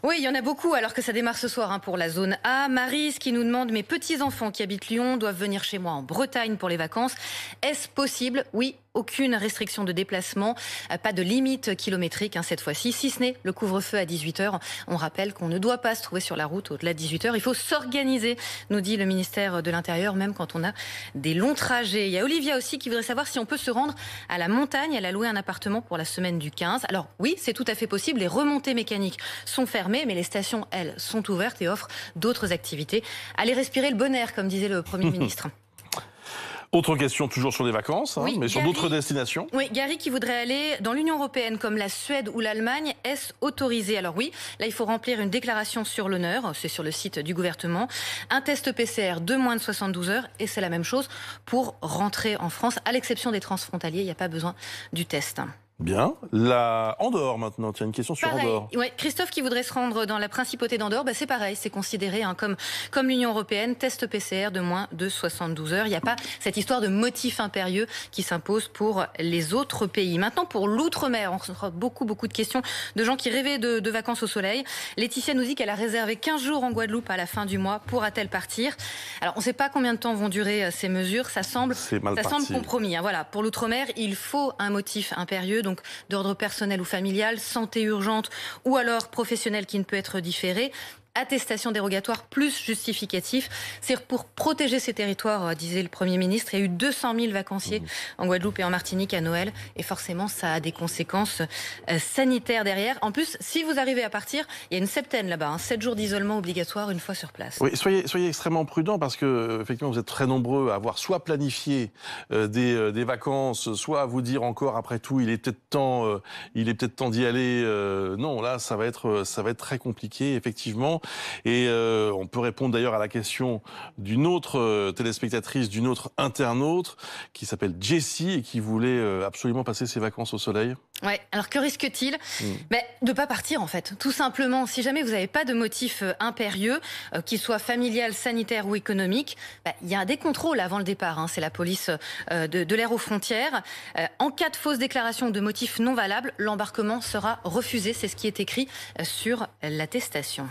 Oui, il y en a beaucoup alors que ça démarre ce soir pour la zone A. Maryse qui nous demande: mes petits-enfants qui habitent Lyon doivent venir chez moi en Bretagne pour les vacances. Est-ce possible? Oui. Aucune restriction de déplacement, pas de limite kilométrique cette fois-ci, si ce n'est le couvre-feu à 18h. On rappelle qu'on ne doit pas se trouver sur la route au-delà de 18h. Il faut s'organiser, nous dit le ministère de l'Intérieur, même quand on a des longs trajets. Il y a Olivia aussi qui voudrait savoir si on peut se rendre à la montagne. Elle a loué un appartement pour la semaine du 15. Alors oui, c'est tout à fait possible. Les remontées mécaniques sont fermées, mais les stations, elles, sont ouvertes et offrent d'autres activités. Allez respirer le bon air, comme disait le Premier ministre. Autre question, toujours sur les vacances, oui, mais sur d'autres destinations. Oui, Gary qui voudrait aller dans l'Union européenne comme la Suède ou l'Allemagne, est-ce autorisé? Alors oui, là il faut remplir une déclaration sur l'honneur, c'est sur le site du gouvernement, un test PCR de moins de 72 heures et c'est la même chose pour rentrer en France, à l'exception des transfrontaliers, il n'y a pas besoin du test. Bien. La Andorre maintenant, tiens, une question sur pareil. Andorre. Ouais, Christophe qui voudrait se rendre dans la principauté d'Andorre, c'est pareil, c'est considéré comme l'Union européenne, test PCR de moins de 72 heures. Il n'y a pas cette histoire de motif impérieux qui s'impose pour les autres pays. Maintenant, pour l'outre-mer, on reçoit beaucoup de questions de gens qui rêvaient de vacances au soleil. Laetitia nous dit qu'elle a réservé 15 jours en Guadeloupe à la fin du mois. Pourra-t-elle partir? Alors, on ne sait pas combien de temps vont durer ces mesures. Ça semble compromis. Voilà. Pour l'outre-mer, il faut un motif impérieux, donc d'ordre personnel ou familial, santé urgente ou alors professionnel qui ne peut être différé. Attestation dérogatoire plus justificatif. C'est pour protéger ces territoires, disait le Premier ministre. Il y a eu 200 000 vacanciers en Guadeloupe et en Martinique à Noël. Et forcément, ça a des conséquences sanitaires derrière. En plus, si vous arrivez à partir, il y a une septaine là-bas. 7 jours d'isolement obligatoire une fois sur place. Oui, soyez extrêmement prudents parce que, effectivement, vous êtes très nombreux à avoir soit planifié des vacances, soit à vous dire encore, après tout, il est peut-être temps d'y aller. Non, là, ça va être très compliqué, effectivement. Et on peut répondre d'ailleurs à la question d'une autre téléspectatrice, d'une autre internaute qui s'appelle Jessie et qui voulait absolument passer ses vacances au soleil. Ouais, alors que risque-t-il? De ne pas partir en fait, tout simplement. Si jamais vous n'avez pas de motif impérieux, qu'il soit familial, sanitaire ou économique, il y a des contrôles avant le départ. C'est la police de l'air aux frontières. En cas de fausse déclaration de motif non valable, l'embarquement sera refusé. C'est ce qui est écrit sur l'attestation.